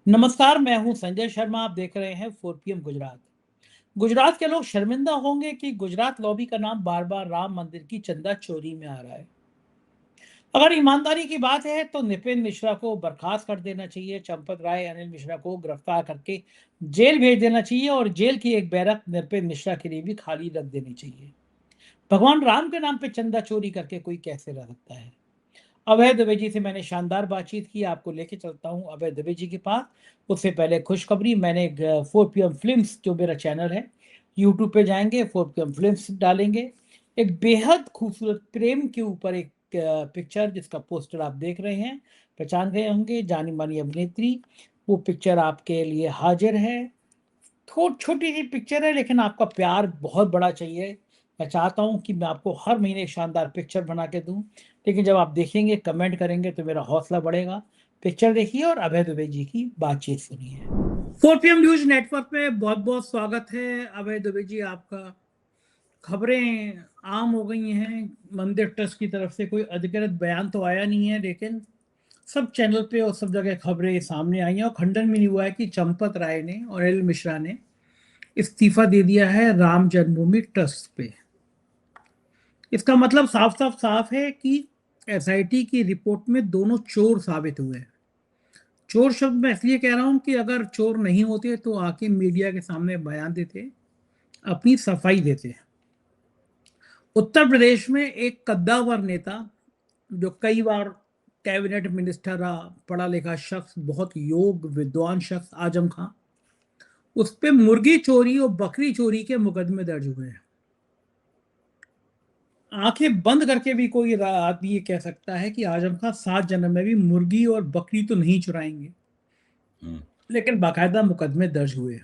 नमस्कार, मैं हूं संजय शर्मा। आप देख रहे हैं 4 PM गुजरात। गुजरात के लोग शर्मिंदा होंगे कि गुजरात लॉबी का नाम बार बार राम मंदिर की चंदा चोरी में आ रहा है। अगर ईमानदारी की बात है तो नितिन मिश्रा को बर्खास्त कर देना चाहिए, चंपत राय अनिल मिश्रा को गिरफ्तार करके जेल भेज देना चाहिए और जेल की एक बैरक नितिन मिश्रा के लिए भी खाली रख देनी चाहिए। भगवान राम के नाम पे चंदा चोरी करके कोई कैसे रह सकता है। अभय दुबे जी से मैंने शानदार बातचीत की, आपको लेके चलता हूँ अभय दुबे जी के पास। उससे पहले खुशखबरी, मैंने 4 PM फिल्म्स जो मेरा चैनल है यूट्यूब पे जाएंगे, 4 PM फिल्म्स डालेंगे। एक बेहद खूबसूरत प्रेम के ऊपर एक पिक्चर जिसका पोस्टर आप देख रहे हैं, पहचान गए होंगे, जानी मानी अभिनेत्री। वो पिक्चर आपके लिए हाजिर है। छोटी सी पिक्चर है लेकिन आपका प्यार बहुत बड़ा चाहिए। मैं चाहता हूँ कि मैं आपको हर महीने एक शानदार पिक्चर बना के दूं, लेकिन जब आप देखेंगे, कमेंट करेंगे तो मेरा हौसला बढ़ेगा। पिक्चर देखिए और अभय दुबे जी की बातचीत सुनिए। 4 PM न्यूज नेटवर्क में बहुत बहुत स्वागत है अभय दुबे जी आपका। खबरें आम हो गई हैं, मंदिर ट्रस्ट की तरफ से कोई अधिकृत बयान तो आया नहीं है, लेकिन सब चैनल पे और सब जगह खबरें सामने आई हैं और खंडन भी नहीं हुआ है कि चंपत राय ने और एल मिश्रा ने इस्तीफा दे दिया है राम जन्मभूमि ट्रस्ट पे। इसका मतलब साफ साफ साफ है कि एसआईटी की रिपोर्ट में दोनों चोर साबित हुए हैं। चोर शब्द मैं इसलिए कह रहा हूं कि अगर चोर नहीं होते तो आके मीडिया के सामने बयान देते, अपनी सफाई देते। उत्तर प्रदेश में एक कद्दावर नेता जो कई बार कैबिनेट मिनिस्टर रहा, पढ़ा लिखा शख्स, बहुत योग विद्वान शख्स, आजम खां, उस पे मुर्गी चोरी और बकरी चोरी के मुकदमे दर्ज हुए हैं। आंखें बंद करके भी कोई आदमी ये कह सकता है कि आजम खां 7 जन्म में भी मुर्गी और बकरी तो नहीं चुराएंगे, लेकिन बाकायदा मुकदमे दर्ज हुए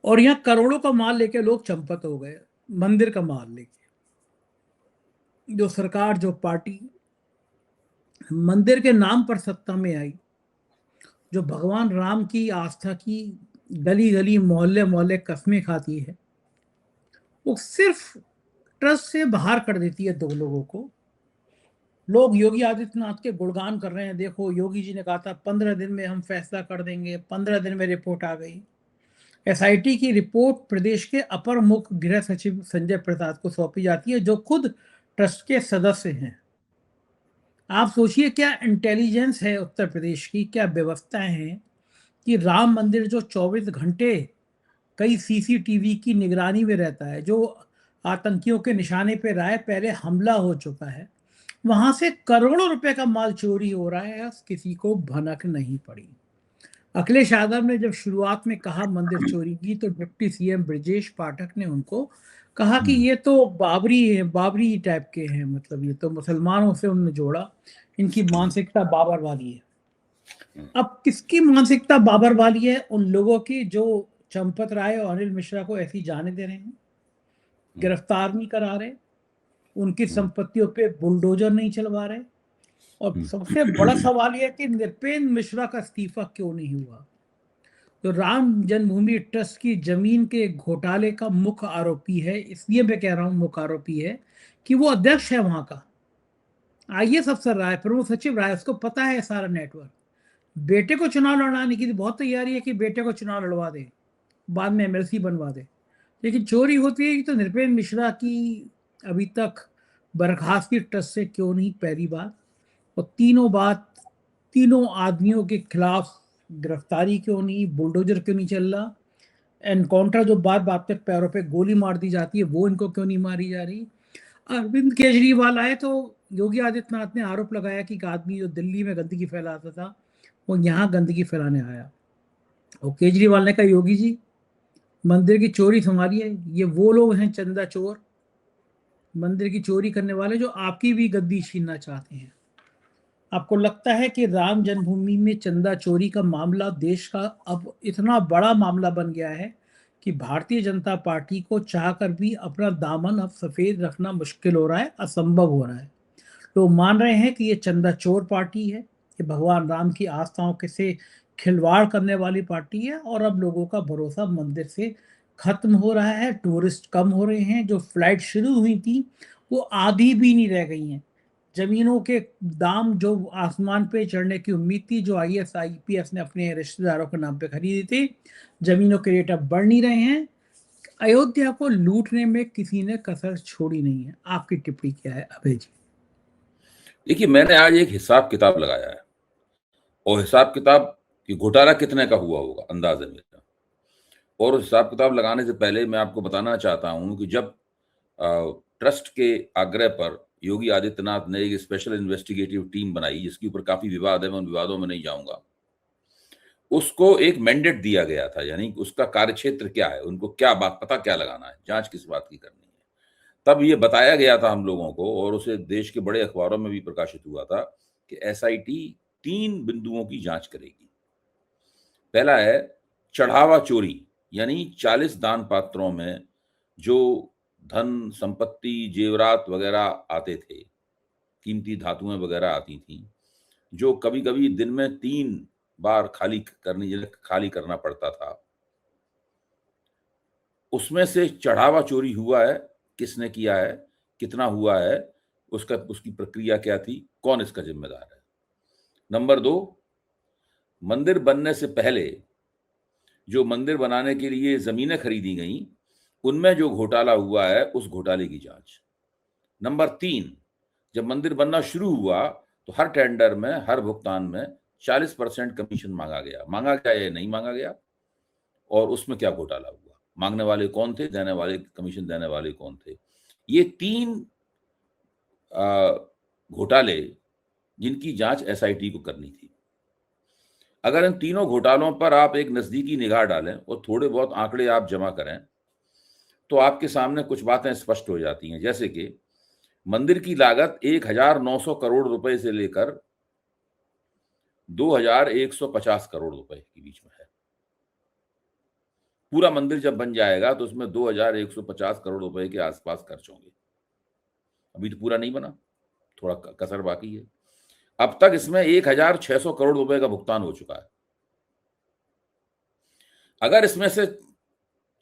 और यहाँ करोड़ों का माल लेके लोग चंपत हो गए। मंदिर का माल लेके जो सरकार, जो पार्टी मंदिर के नाम पर सत्ता में आई, जो भगवान राम की आस्था की गली गली मोहल्ले मोहल्ले कस्में खाती है, वो सिर्फ ट्रस्ट से बाहर कर देती है दो लोगों को। लोग योगी आदित्यनाथ के गुणगान कर रहे हैं। देखो, योगी जी ने कहा था 15 दिन में हम फैसला कर देंगे, 15 दिन में रिपोर्ट आ गई। एसआईटी की रिपोर्ट प्रदेश के अपर मुख्य गृह सचिव संजय प्रसाद को सौंपी जाती है, जो खुद ट्रस्ट के सदस्य हैं। आप सोचिए क्या इंटेलिजेंस है उत्तर प्रदेश की, क्या व्यवस्थाएं हैं कि राम मंदिर जो 24 घंटे कई सीसीटीवी की निगरानी में रहता है, जो आतंकियों के निशाने पे रहा है, पहले हमला हो चुका है, वहां से करोड़ों रुपए का माल चोरी हो रहा है, किसी को भनक नहीं पड़ी। अखिलेश यादव ने जब शुरुआत में कहा मंदिर चोरी की, तो डिप्टी सीएम ब्रजेश पाठक ने उनको कहा कि ये तो बाबरी है, बाबरी टाइप के हैं, मतलब ये तो मुसलमानों से उन्होंने जोड़ा, इनकी मानसिकता बाबर वाली है। अब किसकी मानसिकता बाबर वाली है? उन लोगों की जो चंपत राय और अनिल मिश्रा को ऐसी जाने दे रहे हैं, गिरफ्तार नहीं करा रहे, उनकी संपत्तियों पे बुलडोजर नहीं चलवा रहे। और सबसे बड़ा सवाल यह है कि नृपेंद्र मिश्रा का इस्तीफा क्यों नहीं हुआ। तो राम जन्मभूमि ट्रस्ट की जमीन के घोटाले का मुख्य आरोपी है, इसलिए मैं कह रहा हूं मुख्य आरोपी है कि वो अध्यक्ष है वहां का, आईएएस अफसर रहा है, प्रमुख सचिव रहा है, उसको पता है सारा नेटवर्क। बेटे को चुनाव लड़ाने की बहुत तैयारी है कि बेटे को चुनाव लड़वा दे, बाद में एमएलसी बनवा दे। लेकिन चोरी होती है तो नृपेंद्र मिश्रा की अभी तक बर्खास्तगी ट्रस्ट से क्यों नहीं, पहली बात। और तीनों बात, तीनों आदमियों के खिलाफ गिरफ्तारी क्यों नहीं, बुलडोजर क्यों नहीं चल रहा, एनकाउंटर जो बात बात पे पैरों पे गोली मार दी जाती है वो इनको क्यों नहीं मारी जा रही। अरविंद केजरीवाल आए तो योगी आदित्यनाथ ने आरोप लगाया कि एक आदमी जो दिल्ली में गंदगी फैलाता था वो यहाँ गंदगी फैलाने आया। और केजरीवाल ने कहा योगी जी मंदिर की चोरी संभालिए, ये वो लोग हैं चंदा चोर, मंदिर की चोरी करने वाले जो आपकी भी गद्दी छीनना चाहते हैं। आपको लगता है कि राम जन्मभूमि में चंदा चोरी का मामला देश का अब इतना बड़ा मामला बन गया है कि भारतीय जनता पार्टी को चाहकर भी अपना दामन अब सफेद रखना मुश्किल हो रहा है, असंभव हो रहा है। लोग मान रहे हैं कि ये चंदा चोर पार्टी है, ये भगवान राम की आस्थाओं के से खिलवाड़ करने वाली पार्टी है, और अब लोगों का भरोसा मंदिर से खत्म हो रहा है। टूरिस्ट कम हो रहे हैं, जो फ्लाइट शुरू हुई थी वो आधी भी नहीं रह गई हैं। जमीनों के दाम जो आसमान पे चढ़ने की उम्मीद थी, जो ISIPS ने अपने रिश्तेदारों के नाम पे खरीदी थी, जमीनों के रेट अब बढ़ नहीं रहे हैं। अयोध्या को लूटने में किसी ने कसर छोड़ी नहीं है। आपकी टिप्पणी क्या है अभय जी? देखिए, मैंने आज एक हिसाब किताब लगाया है और हिसाब किताब कि घोटाला कितने का हुआ होगा अंदाज है मेरा। और हिसाब किताब लगाने से पहले मैं आपको बताना चाहता हूं कि जब ट्रस्ट के आग्रह पर योगी आदित्यनाथ ने एक स्पेशल इन्वेस्टिगेटिव टीम बनाई, जिसके ऊपर काफी विवाद है, मैं उन विवादों में नहीं जाऊंगा, उसको एक मैंडेट दिया गया था, यानी उसका कार्यक्षेत्र क्या है, उनको क्या बात पता क्या लगाना है, जांच किस बात की करनी है। तब ये बताया गया था हम लोगों को, और उसे देश के बड़े अखबारों में भी प्रकाशित हुआ था कि SIT 3 बिंदुओं की जांच करेगी। पहला है चढ़ावा चोरी, यानी 40 दान पात्रों में जो धन संपत्ति जेवरात वगैरह आते थे, कीमती धातुएं वगैरह आती थी, जो कभी कभी दिन में 3 बार खाली करना पड़ता था, उसमें से चढ़ावा चोरी हुआ है, किसने किया है, कितना हुआ है, उसकी प्रक्रिया क्या थी, कौन इसका जिम्मेदार है। नंबर 2, मंदिर बनने से पहले जो मंदिर बनाने के लिए जमीनें खरीदी गई, उनमें जो घोटाला हुआ है, उस घोटाले की जांच। नंबर 3, जब मंदिर बनना शुरू हुआ तो हर टेंडर में, हर भुगतान में 40% कमीशन मांगा गया। मांगा क्या, ये नहीं मांगा गया, और उसमें क्या घोटाला हुआ, मांगने वाले कौन थे, देने वाले, कमीशन देने वाले कौन थे। ये 3 घोटाले जिनकी जांच SIT को करनी थी। अगर इन तीनों घोटालों पर आप एक नजदीकी निगाह डालें और थोड़े बहुत आंकड़े आप जमा करें, तो आपके सामने कुछ बातें स्पष्ट हो जाती हैं। जैसे कि मंदिर की लागत 1900 करोड़ रुपए से लेकर 2150 करोड़ रुपए के बीच में है। पूरा मंदिर जब बन जाएगा तो उसमें 2150 करोड़ रुपए के आसपास खर्च होंगे। अभी तो पूरा नहीं बना, थोड़ा कसर बाकी है। अब तक इसमें 1600 करोड़ रुपए का भुगतान हो चुका है। अगर इसमें से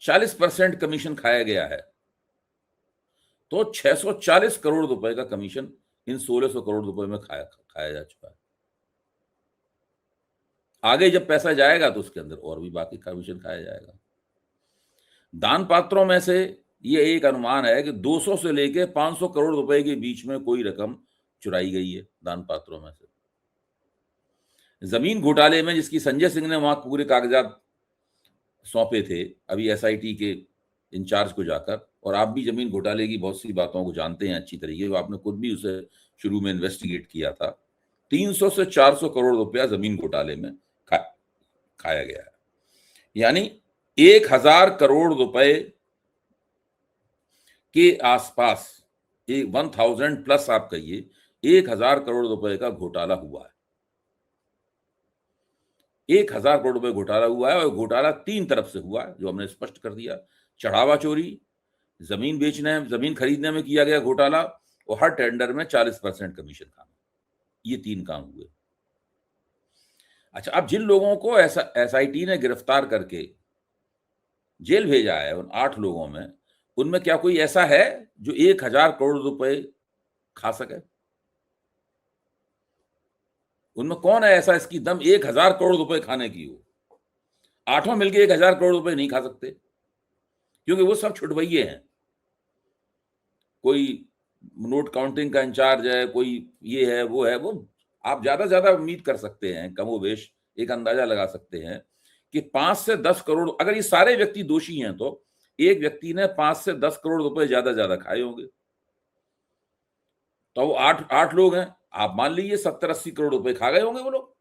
40% कमीशन खाया गया है तो 640 करोड़ रुपए का कमीशन इन 1600 करोड़ रुपए में खाया जा चुका है। आगे जब पैसा जाएगा तो उसके अंदर और भी बाकी कमीशन खाया जाएगा। दान पात्रों में से ये एक अनुमान है कि 200 से लेकर 500 करोड़ रुपए के बीच में कोई रकम चुराई गई है दान पात्रों में से। जमीन घोटाले में जिसकी संजय सिंह ने वहां पूरे कागजात सौंपे थे अभी SIT के इंचार्ज को जाकर, और आप भी जमीन घोटाले की बहुत सी बातों को जानते हैं अच्छी तरीके, आपने खुद भी उसे शुरू में इन्वेस्टिगेट किया था। 300 से 400 करोड़ रुपया जमीन घोटाले में खाया गया है, यानी 1000 करोड़ रुपए के आसपास, 1000 प्लस आप कहिए, 1000 करोड़ रुपए का घोटाला हुआ है। 1000 करोड़ रुपए घोटाला हुआ है, और घोटाला 3 तरफ से हुआ है, जो हमने स्पष्ट कर दिया। चढ़ावा चोरी, जमीन खरीदने में किया गया घोटाला, और हर टेंडर में 40% कमीशन खाना। ये 3 काम हुए। अच्छा, अब जिन लोगों को SIT ने गिरफ्तार करके जेल भेजा है, उन 8 लोगों में, उनमें क्या कोई ऐसा है जो 1000 करोड़ रुपए खा सके? उनमें कौन है ऐसा इसकी दम 1000 करोड़ रुपए खाने की हो? 8 मिलके 1000 करोड़ रुपए नहीं खा सकते, क्योंकि वो सब छुटभइये हैं। कोई नोट काउंटिंग का इंचार्ज है, कोई ये है, वो है, वो आप ज्यादा से ज्यादा उम्मीद कर सकते हैं, कमोबेश एक अंदाजा लगा सकते हैं कि 5 से 10 करोड़, अगर ये सारे व्यक्ति दोषी हैं तो एक व्यक्ति ने 5 से 10 करोड़ रुपए ज्यादा खाए होंगे। तो वो 8 लोग हैं, आप मान लीजिए 70-80 करोड़ रुपए खा गए होंगे वो लोग।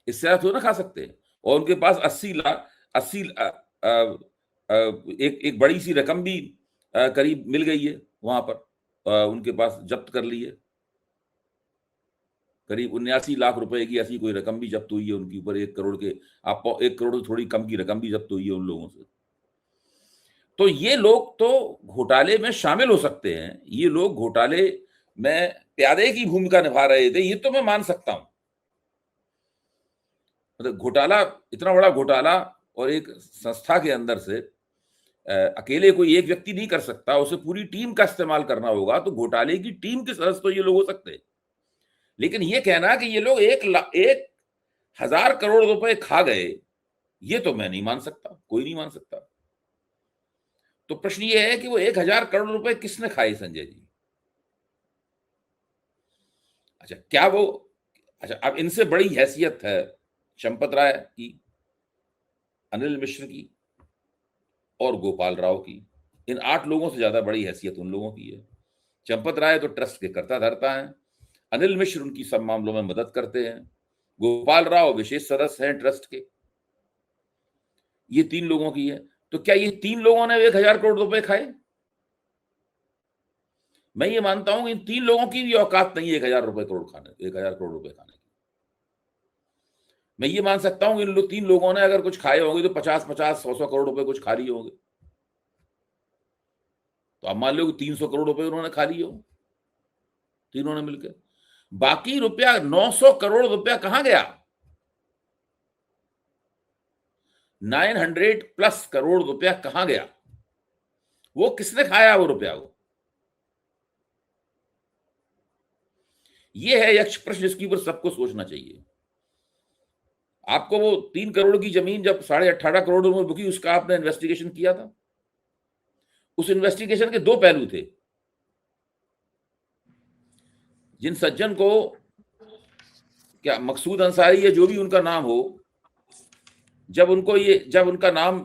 इससे ज्यादा तो ना खा सकते। और उनके पास 80 एक बड़ी सी रकम भी करीब मिल गई है वहां पर, उनके पास जब्त कर ली है। करीब 79 लाख रुपए की ऐसी कोई रकम भी जब्त हुई है उनके ऊपर। 1 करोड़ के, आप 1 करोड़ से थोड़ी कम की रकम भी जब्त हुई है उन लोगों से। तो ये लोग तो घोटाले में शामिल हो सकते हैं, ये लोग घोटाले में प्यादे की भूमिका निभा रहे थे, ये तो मैं मान सकता हूं। मतलब घोटाला, इतना बड़ा घोटाला, और एक संस्था के अंदर से अकेले कोई एक व्यक्ति नहीं कर सकता, उसे पूरी टीम का इस्तेमाल करना होगा। तो घोटाले की टीम के सदस्य तो ये लोग हो सकते हैं, लेकिन ये कहना कि ये लोग 1,000 करोड़ रुपए खा गए, ये तो मैं नहीं मान सकता, कोई नहीं मान सकता। तो प्रश्न ये है कि वो 1,000 करोड़ रुपए किसने खाए संजय जी? अच्छा, क्या वो, अच्छा, अब इनसे बड़ी हैसियत है चंपत राय की, अनिल मिश्र की और गोपाल राव की। इन 8 लोगों से ज्यादा बड़ी हैसियत उन लोगों की है। चंपत राय तो ट्रस्ट के कर्ता धर्ता हैं, अनिल मिश्र उनकी सब मामलों में मदद करते हैं, गोपाल राव विशेष सदस्य हैं ट्रस्ट के। ये 3 लोगों की है। तो क्या ये 3 लोगों ने 1,000 करोड़ रुपए खाए? मैं ये मानता हूं इन 3 लोगों की भी औकात नहीं है 1,000 करोड़ रुपए खाने की। मैं ये मान सकता हूं इन 3 लोगों ने अगर कुछ खाए होंगे तो 50-50, 100-100 करोड़ रुपए कुछ खा लिए होंगे। तो अब मान लो कि 300 करोड़ रुपए उन्होंने खा लिए हो, तीनों ने मिलकर। बाकी रुपया 900 करोड़ रुपया कहां गया? 900+ करोड़ रुपया कहां गया? वो किसने खाया वो रुपया? वो ये है यक्ष प्रश्न, जिसके ऊपर सबको सोचना चाहिए। आपको वो 3 करोड़ की जमीन जब 18.5 करोड़ में बिकी, उसका आपने इन्वेस्टिगेशन किया था? उस इन्वेस्टिगेशन के 2 पहलू थे। जिन सज्जन को, क्या मकसूद अंसारी या जो भी उनका नाम हो, जब उनका नाम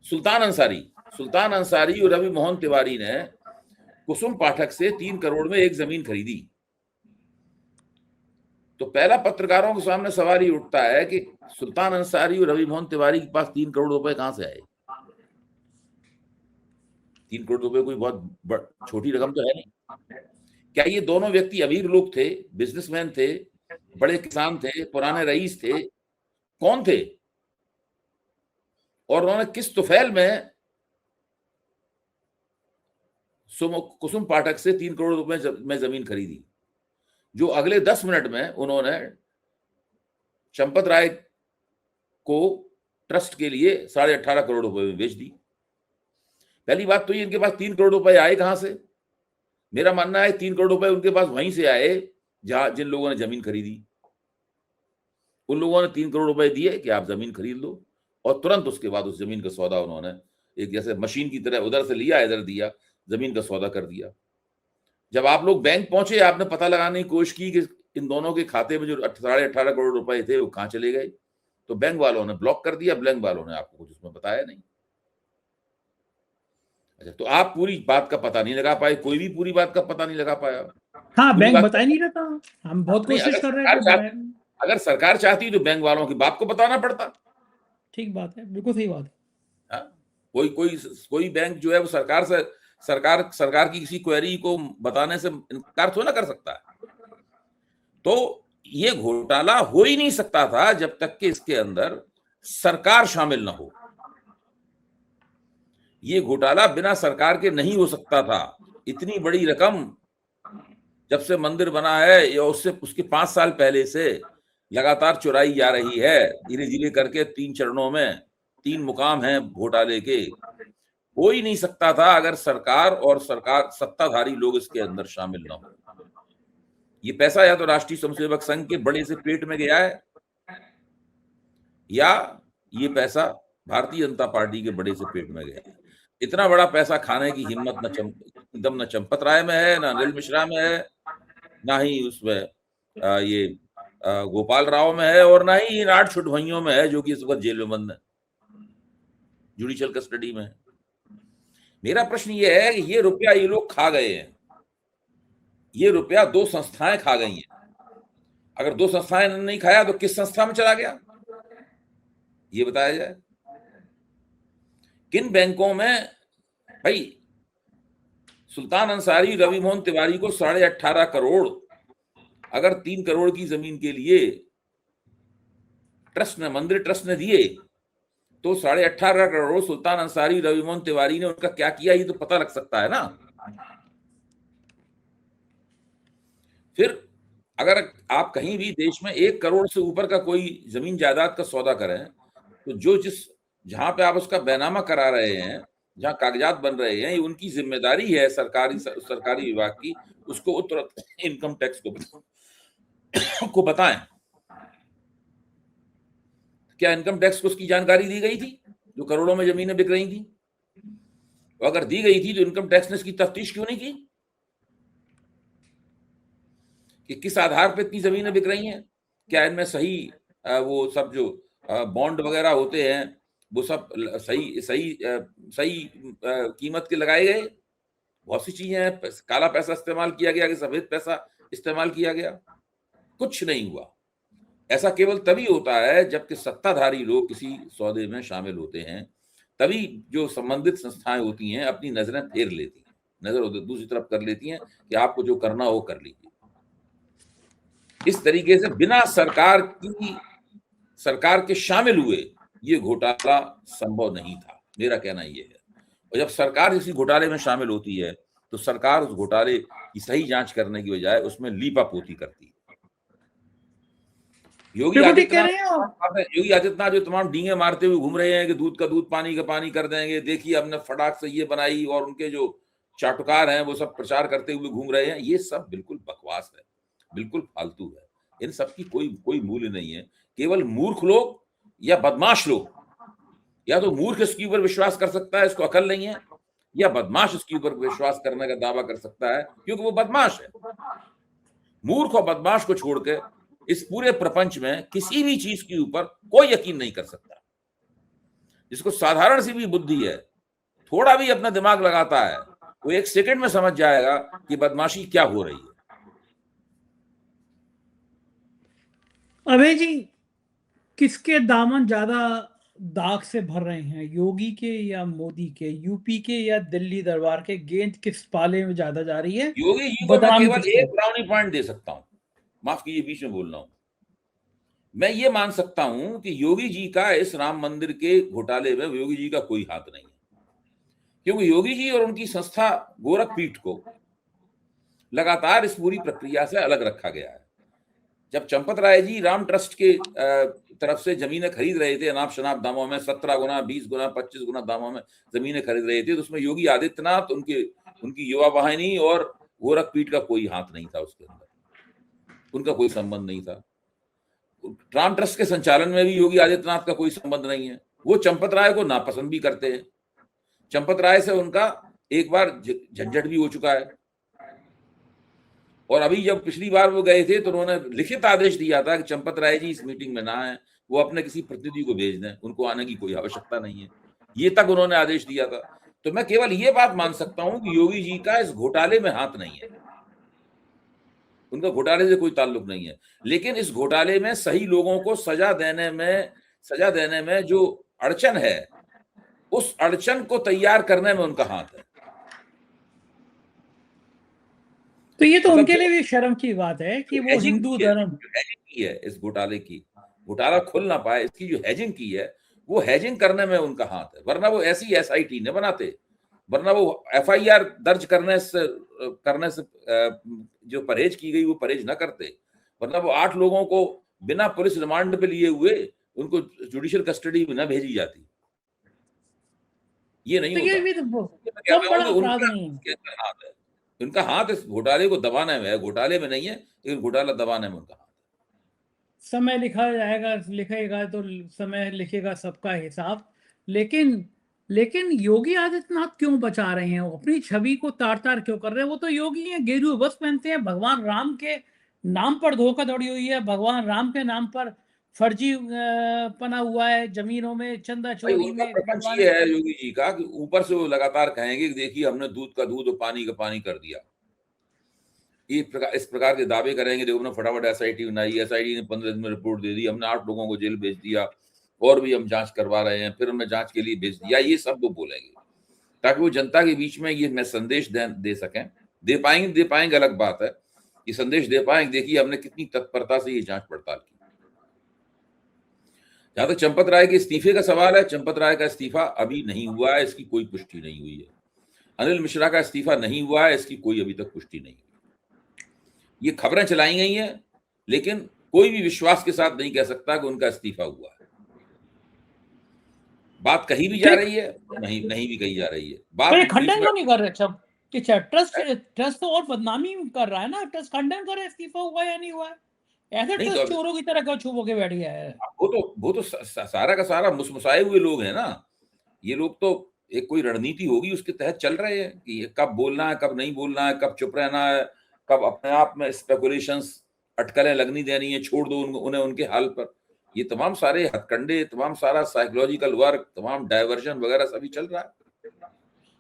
सुल्तान अंसारी और रवि मोहन तिवारी ने कुसुम पाठक से 3 करोड़ में एक जमीन खरीदी, तो पहला पत्रकारों के सामने सवाल ही उठता है कि सुल्तान अंसारी और रवि मोहन तिवारी के पास 3 करोड़ रुपए कहां से आए? 3 करोड़ रुपए कोई बहुत छोटी रकम तो है नहीं। क्या ये दोनों व्यक्ति अमीर लोग थे, बिजनेसमैन थे, बड़े किसान थे, पुराने रईस थे, कौन थे? और उन्होंने किस तुफैल में कुसुम पाठक से 3 करोड़ रुपए में जमीन खरीदी, जो अगले 10 मिनट में उन्होंने चंपत राय को ट्रस्ट के लिए 18.5 करोड़ रुपए में बेच दी। पहली बात तो ये, इनके पास 3 करोड़ रुपए आए कहां से? मेरा मानना है 3 करोड़ रुपए उनके पास वहीं से आए जहां जिन लोगों ने जमीन खरीदी। उन लोगों ने 3 करोड़ रुपए दिए कि आप जमीन खरीद लो, और तुरंत उसके बाद उस जमीन का सौदा उन्होंने एक जैसे मशीन की तरह उधर से लिया, इधर दिया, जमीन का सौदा कर दिया। जब आप लोग बैंक पहुंचे, आपने पता लगाने की कोशिश की कि इन दोनों के खाते में जो 18.5 करोड़ रुपए थे वो कहां चले गए, तो बैंक वालों ने ब्लॉक कर दिया, बैंक वालों ने आपको कुछ उसमें बताया नहीं। अच्छा, तो आप पूरी बात का पता नहीं लगा पाए, कोई भी पूरी बात का पता नहीं लगा पाया। हाँ, बैंक बता नहीं रहता, हम बहुत कोशिश कर रहे हैं। अगर सरकार चाहती तो बैंक वालों की बाप को बताना पड़ता। ठीक बात है, बिल्कुल सही बात है। कोई बैंक जो है वो सरकार की किसी क्वेरी को बताने से इनकार थोड़ा ना कर सकता है। तो ये घोटाला हो ही नहीं सकता था जब तक कि इसके अंदर सरकार शामिल ना हो। ये घोटाला बिना सरकार के नहीं हो सकता था। इतनी बड़ी रकम जब से मंदिर बना है या उसके 5 साल पहले से लगातार चुराई जा रही है, धीरे धीरे करके 3 चरणों में 3 मुकाम हैं घोटाले के। हो ही नहीं सकता था अगर सरकार सत्ताधारी लोग इसके अंदर शामिल ना हो। ये पैसा या तो राष्ट्रीय स्वयंसेवक संघ के बड़े से पेट में गया है, या ये पैसा भारतीय जनता पार्टी के बड़े से पेट में गया है। इतना बड़ा पैसा खाने की हिम्मत न चंपत राय में है, ना अनिल मिश्रा में है, ना ही उसमें ये गोपाल राव में है, और ना ही इन 8 छुट भइयों में है जो कि इस वक्त जेल में बंद है, जुडिशियल कस्टडी में है। मेरा प्रश्न ये है कि ये रुपया ये लोग खा गए हैं, ये रुपया 2 संस्थाएं खा गई हैं। अगर 2 संस्थाएं ने नहीं खाया तो किस संस्था में चला गया, ये बताया जाए। किन बैंकों में? भाई, सुल्तान अंसारी, रवि मोहन तिवारी को 18.5 करोड़ अगर 3 करोड़ की जमीन के लिए मंदिर ट्रस्ट ने दिए, तो 18.5 करोड़ सुल्तान अंसारी, रवि मोहन तिवारी ने उनका क्या किया, ये तो पता लग सकता है ना। फिर अगर आप कहीं भी देश में 1 करोड़ से ऊपर का कोई जमीन जायदाद का सौदा करें, तो जो जिस जहां पे आप उसका बैनामा करा रहे हैं, जहां कागजात बन रहे हैं, ये उनकी जिम्मेदारी है सरकारी विभाग की, उसको उत्तर इनकम टैक्स को बताएं। क्या इनकम टैक्स को उसकी जानकारी दी गई थी जो करोड़ों में जमीनें बिक रही थी? और अगर दी गई थी तो इनकम टैक्स ने इसकी तफ्तीश क्यों नहीं की कि किस आधार पर इतनी जमीनें बिक रही हैं? क्या इनमें सही वो सब जो बॉन्ड वगैरह होते हैं वो सब सही सही सही कीमत के लगाए गए? बहुत सी चीजें हैं, काला पैसा इस्तेमाल किया गया कि सफेद पैसा इस्तेमाल किया गया? कुछ नहीं हुआ। ऐसा केवल तभी होता है जबकि सत्ताधारी लोग किसी सौदे में शामिल होते हैं, तभी जो संबंधित संस्थाएं होती हैं अपनी नजरें फेर लेती हैं, नजर दूसरी तरफ कर लेती हैं कि आपको जो करना हो कर लीजिए। इस तरीके से बिना सरकार के शामिल हुए ये घोटाला संभव नहीं था, मेरा कहना ये है। और जब सरकार इसी घोटाले में शामिल होती है तो सरकार उस घोटाले की सही जांच करने की बजाय उसमें लीपापोती करती है। योगी आदित्यनाथ जो तमाम डींगे मारते हुए घूम रहे हैं कि दूध का दूध पानी का पानी कर देंगे, देखिए हमने फटाक से ये बनाई, और उनके जो चाटुकार हैं वो सब प्रचार करते हुए घूम रहे हैं, ये सब बिल्कुल बकवास है, बिल्कुल फालतू है। इन सब की कोई मूल्य नहीं है। केवल मूर्ख लोग या बदमाश लोग, या तो मूर्ख इसके ऊपर विश्वास कर सकता है, इसको अकल नहीं है, या बदमाश इसके ऊपर विश्वास करने का दावा कर सकता है क्योंकि वो बदमाश है। मूर्ख और बदमाश को छोड़ के इस पूरे प्रपंच में किसी भी चीज के ऊपर कोई यकीन नहीं कर सकता। जिसको साधारण सी भी बुद्धि है, थोड़ा भी अपना दिमाग लगाता है, वो एक सेकंड में समझ जाएगा कि बदमाशी क्या हो रही है। अभय जी, किसके दामन ज्यादा दाग से भर रहे हैं, योगी के या मोदी के? यूपी के या दिल्ली दरबार के? गेंद किस पाले में ज्यादा जा रही है? योगी जी को मैं केवल एक ब्राउनी पॉइंट दे सकता हूं, माफ कीजिए बीच में बोल रहा हूं। मैं ये मान सकता हूं कि योगी जी का इस राम मंदिर के घोटाले में योगी जी का कोई हाथ नहीं है, क्योंकि योगी जी और उनकी संस्था गोरखपीठ को लगातार इस पूरी प्रक्रिया से अलग रखा गया है। जब चंपत राय जी राम ट्रस्ट के तरफ से जमीनें खरीद रहे थे अनाप शनाप दामों में, 17 गुना 20 गुना 25 गुना दामों में जमीनें खरीद रहे थे, तो उसमें योगी आदित्यनाथ, उनकी युवा वाहिनी और गोरखपीठ का कोई हाथ नहीं था, उसके अंदर उनका कोई संबंध नहीं था। राम ट्रस्ट के संचालन में भी योगी आदित्यनाथ का कोई संबंध नहीं है। वो चंपत राय को नापसंद भी करते हैं, चंपत राय से उनका एक बार झंझट भी हो चुका है, और अभी जब पिछली बार वो गए थे तो उन्होंने लिखित आदेश दिया था कि चंपत राय जी इस मीटिंग में ना आए, वो अपने किसी प्रतिनिधि को भेज दें, उनको आने की कोई आवश्यकता नहीं है, ये तक उन्होंने आदेश दिया था। तो मैं केवल ये बात मान सकता हूं कि योगी जी का इस घोटाले में हाथ नहीं है, उनका घोटाले से कोई ताल्लुक नहीं है, लेकिन इस घोटाले में सही लोगों को सजा देने में जो अड़चन है, उस अड़चन को तैयार करने में उनका हाथ है। तो ये तो उनके लिए भी शर्म की बात है कि वो हिंदू धर्म की है, इस घोटाला खुल ना पाए, इसकी जो हैजिंग की है वो हैजिंग करने में उनका हाथ है, वरना वो ऐसी SIT न बनाते, वरना वो FIR दर्ज करने से जो परहेज की गई वो परहेज न करते, वरना वो 8 लोगों को बिना पुलिस रिमांड पे लिए हुए उनको जुडिशियल कस्टडी में न भेजी जाती, ये नहीं होता। उनका हाथ इस घोटाले को दबाने में है, घोटाले में नहीं है, लेकिन घोटाला दबाने में उनका हाथ। समय लिखेगा तो समय लिखेगा सबका हिसाब, लेकिन योगी आदित्यनाथ क्यों बचा रहे हैं? अपनी छवि को तार तार क्यों कर रहे हैं? वो तो योगी हैं, गेरुआ बस पहनते हैं, भगवान राम के नाम पर धोखाधड़ी हुई है, भगवान राम के नाम पर फर्जी पना हुआ है, जमीनों में चंदा चोरी में ये है योगी जी का कि ऊपर से वो लगातार कहेंगे कि देखिए हमने दूध का दूध और पानी का पानी कर दिया, इस प्रकार के दावे करेंगे, देखो हमने फटाफट SIT बनाई, SIT ने 15 दिन में रिपोर्ट दे दी, हमने 8 लोगों को जेल भेज दिया, और भी हम जांच करवा रहे हैं, फिर हमने जांच के लिए भेज दिया, ये सब वो बोलेंगे ताकि वो जनता के बीच में ये संदेश दे सकें। दे पाएंगे अलग बात है, ये संदेश दे पाएंगे, देखिए हमने कितनी तत्परता से ये जांच पड़ताल की। जहां तक चंपत राय के इस्तीफे का सवाल है, चंपत राय का इस्तीफा अभी नहीं हुआ है, इसकी कोई पुष्टि नहीं हुई है। अनिल मिश्रा का इस्तीफा नहीं हुआ है, इसकी कोई अभी तक पुष्टि नहीं हुई। ये खबरें चलाई गई हैं, लेकिन कोई भी विश्वास के साथ नहीं कह सकता कि उनका इस्तीफा हुआ है। बात कही भी जा रही है, नहीं नहीं भी कही जा रही है। बात खंडन क्यों नहीं कर रहे? अच्छा, ट्रस्ट तो और बदनामी कर रहा है ना। ट्रस्ट खंडन करे इस्तीफा हुआ या नहीं हुआ है। ऐसे ट्रस्ट तो चोरों की तरह क्यों छुप के बैठ गया है? वो तो सारा का सारा मुसमुसाए हुए लोग हैं ना। ये लोग तो एक कोई रणनीति होगी उसके तहत चल रहे हैं कि कब बोलना है, कब नहीं बोलना है, कब चुप रहना है, कब अपने आप में स्पेकुलेशंस, अटकलें लगनी देनी है, छोड़ दो उन्हें उनके हाल पर। ये तमाम सारे हथकंडे, तमाम सारा साइकोलॉजिकल वर्क, तमाम डायवर्जन वगैरह सभी चल रहा है।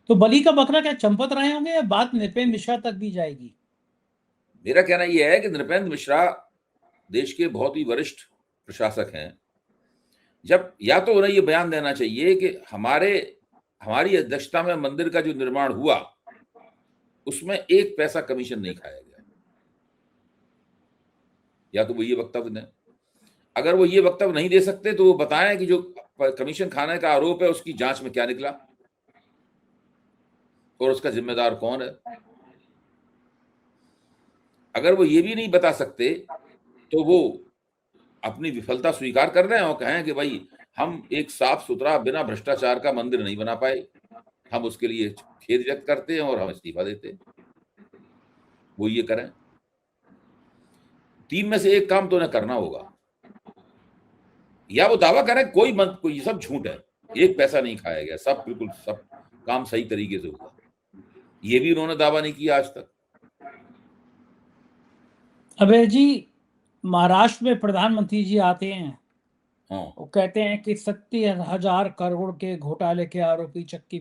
तो बलि का बकरा क्या चंपत रहे होंगे या बात नृपेंद्र मिश्रा तक भी जाएगी? मेरा कहना यह है कि नृपेंद्र मिश्रा देश के बहुत ही वरिष्ठ प्रशासक हैं। जब या तो उन्हें यह बयान देना चाहिए कि हमारी अध्यक्षता में मंदिर का जो निर्माण हुआ उसमें 1 पैसा कमीशन नहीं खाया गया, या तो वो ये वक्तव्य दें। अगर वो ये वक्तव्य नहीं दे सकते तो वो बताएं कि जो कमीशन खाने का आरोप है उसकी जांच में क्या निकला और उसका जिम्मेदार कौन है। अगर वो ये भी नहीं बता सकते तो वो अपनी विफलता स्वीकार कर रहे हैं और कहें कि भाई हम एक साफ सुथरा बिना भ्रष्टाचार का मंदिर नहीं बना पाए, हम उसके लिए खेद व्यक्त करते हैं और हम इस्तीफा देते हैं। वो ये करें। 3 में से एक काम तो उन्हें करना होगा। या वो दावा करें कोई सब झूठ है, 1 पैसा नहीं खाया गया, सब बिल्कुल सब काम सही तरीके से हुआ। ये भी उन्होंने दावा नहीं किया आज तक। अबे जी, महाराष्ट्र में प्रधानमंत्री जी आते हैं, हाँ, वो कहते हैं कि 70,000 करोड़ के घोटाले के आरोपी चक्की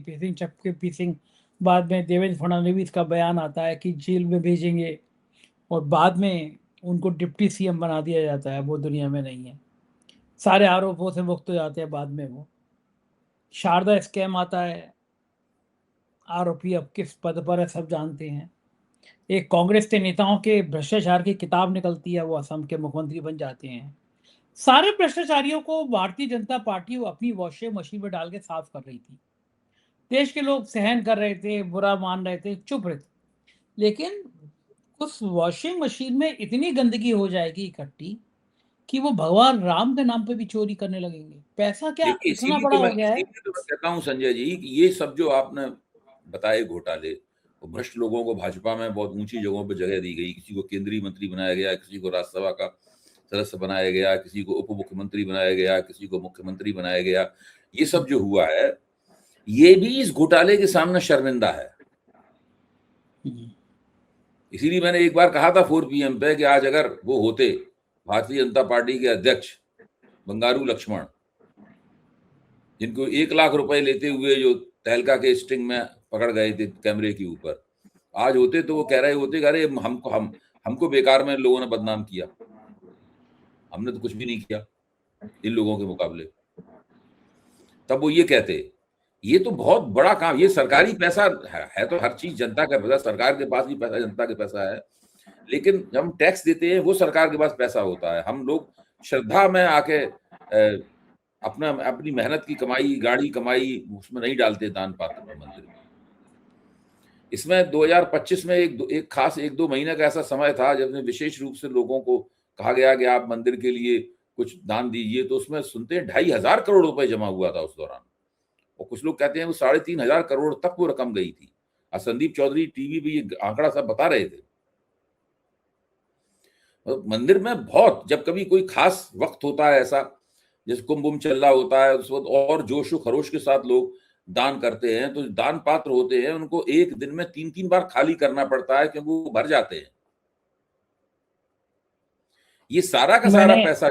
पीसिंग। बाद में देवेंद्र फडणवीस का बयान आता है कि जेल में भेजेंगे और बाद में उनको डिप्टी सीएम बना दिया जाता है। वो दुनिया में नहीं है, सारे आरोपों से मुक्त हो जाते हैं बाद में। वो शारदा स्कैम आता है, आरोपी अब किस पद पर है सब जानते हैं। एक कांग्रेस के नेताओं के भ्रष्टाचार की किताब निकलती है, वो असम के मुख्यमंत्री बन जाते हैं। सारे भ्रष्टाचारियों को भारतीय जनता पार्टी अपनी वॉशिंग मशीन में डाल के साफ कर रही थी। देश के लोग सहन कर रहे थे, बुरा मान रहे थे, चुप रहे थे। लेकिन उस वॉशिंग मशीन में इतनी गंदगी हो जाएगी इकट्ठी कि वो भगवान राम के नाम पे भी चोरी करने लगेंगे। पैसा क्या देखिए इतना बड़ा हो गया है? इसीलिए तो मैं कहता हूँ संजय जी कि ये सब जो आपने बताए घोटाले, वो भ्रष्ट लोगों को भाजपा में बहुत ऊंची जगहों पर जगह दी गई। किसी को केंद्रीय मंत्री बनाया गया, किसी को राज्यसभा का सदस्य बनाया गया, किसी को उप मुख्यमंत्री बनाया गया, किसी को मुख्यमंत्री बनाया गया। ये सब जो हुआ है ये भी इस घोटाले के सामने शर्मिंदा है। इसीलिए मैंने एक बार कहा था 4 PM पे कि आज अगर वो होते भारतीय जनता पार्टी के अध्यक्ष बंगारू लक्ष्मण, जिनको 1 लाख रुपए लेते हुए जो तहलका के स्टिंग में पकड़ गए थे कैमरे के ऊपर, आज होते तो वो कह रहे होते कि अरे हमको बेकार में लोगों ने बदनाम किया, हमने तो कुछ भी नहीं किया इन लोगों के मुकाबले। तब वो ये कहते। ये तो बहुत बड़ा काम, ये सरकारी पैसा है तो हर चीज जनता का पैसा, सरकार के पास भी पैसा जनता का पैसा है। लेकिन जब हम टैक्स देते हैं वो सरकार के पास पैसा होता है। हम लोग श्रद्धा में आके अपनी मेहनत की कमाई, गाड़ी कमाई उसमें नहीं डालते दान पात्र में, मंदिर में। इसमें 2025 में एक खास 1-2 महीने का ऐसा समय था जब विशेष रूप से लोगों को कहा गया कि आप मंदिर के लिए कुछ दान दीजिए, तो उसमें सुनते हैं 2,500 करोड़ रुपए जमा हुआ था उस दौरान। और कुछ लोग कहते हैं वो 3,500 करोड़ तक वो रकम गई थी। संदीप चौधरी टीवी पे ये आंकड़ा सब बता रहे थे। मंदिर में बहुत, जब कभी कोई खास वक्त होता है ऐसा, जैसे कुंभ चल रहा होता है, उस वक्त और जोश खरोश के साथ लोग दान करते हैं। तो दान पात्र होते हैं उनको एक दिन में 3-3 बार खाली करना पड़ता है क्योंकि वो भर जाते हैं। ये सारा का सारा पैसा,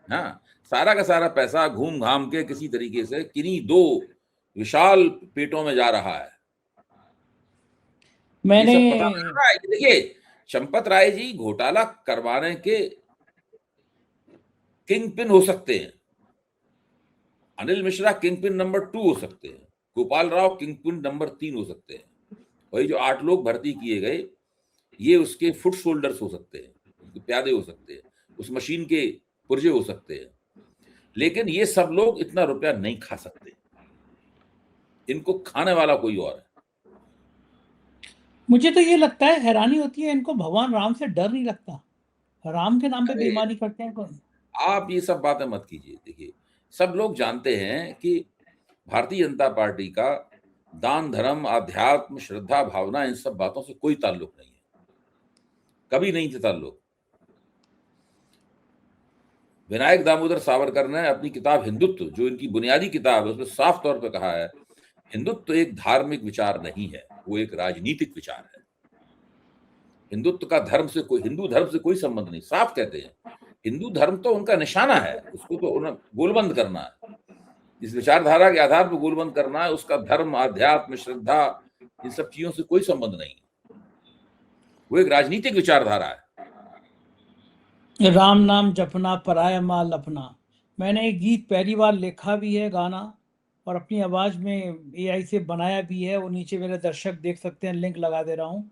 हाँ, सारा का सारा पैसा घूम घाम के किसी तरीके से किन्हीं 2 विशाल पेटों में जा रहा है। मैंने ये सब पता लग रहा है कि देखिए चंपत राय जी घोटाला करवाने के किंग पिन हो सकते हैं, Anil Mishra king pin number 2 हो सकते हैं, Gopal Rao king pin number 3 हो सकते हैं, वही जो 8 लोग भर्ती किए गए ये उसके फुट शोल्डर्स हो सकते हैं, उसके प्यादे हो सकते हैं, उस मशीन के पुर्जे हो सकते हैं। लेकिन ये सब लोग इतना रुपया नहीं खा सकते, इनको खाने वाला कोई और है। मुझे तो ये लगता है, हैरानी होती है, इनको भगवान राम से डर नहीं लगता। राम के नाम पे बेईमानी करते हैं कौन? आप ये सब बातें मत कीजिए। देखिए सब लोग जानते हैं कि भारतीय जनता पार्टी का दान, धर्म, आध्यात्म, श्रद्धा, भावना, इन सब बातों से कोई ताल्लुक नहीं है, कभी नहीं थे ताल्लुक। विनायक दामोदर सावरकर ने अपनी किताब हिंदुत्व, जो इनकी बुनियादी किताब है, उसमें साफ तौर पर कहा है, हिंदुत्व एक धार्मिक विचार नहीं है, वो एक राजनीतिक विचार है। हिंदुत्व का धर्म से कोई, हिंदू धर्म से कोई संबंध नहीं, साफ कहते हैं। हिंदू धर्म तो उनका निशाना है, उसको तो उन्हें गोलबंद करना है, इस विचारधारा के आधार पर गोलबंद करना है। उसका धर्म, अध्यात्म, श्रद्धा, इन सब चीजों से कोई संबंध नहीं, वो एक राजनीतिक विचारधारा है। राम नाम जपना पराया माल अपना, मैंने एक गीत पहली बार लिखा भी है गाना, और अपनी आवाज में एआई से बनाया भी है। वो नीचे मेरे दर्शक देख सकते हैं, लिंक लगा दे रहा हूँ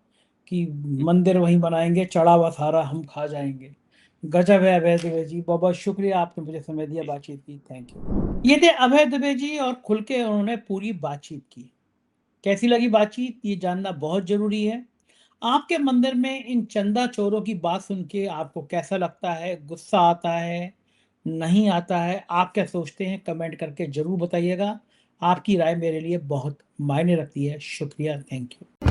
कि मंदिर वहीं बनाएंगे, चढ़ा हुआ सारा हम खा जाएंगे। गजब है अभय दुबे जी, बहुत बहुत शुक्रिया, आपने मुझे समय दिया, बातचीत की, थैंक यू। ये थे अभय दुबे जी, और खुल के उन्होंने पूरी बातचीत की। कैसी लगी बातचीत, ये जानना बहुत जरूरी है। आपके मंदिर में इन चंदा चोरों की बात सुन के आपको कैसा लगता है, गुस्सा आता है, नहीं आता है, आप क्या सोचते हैं, कमेंट करके जरूर बताइएगा। आपकी राय मेरे लिए बहुत मायने रखती है। शुक्रिया, थैंक यू।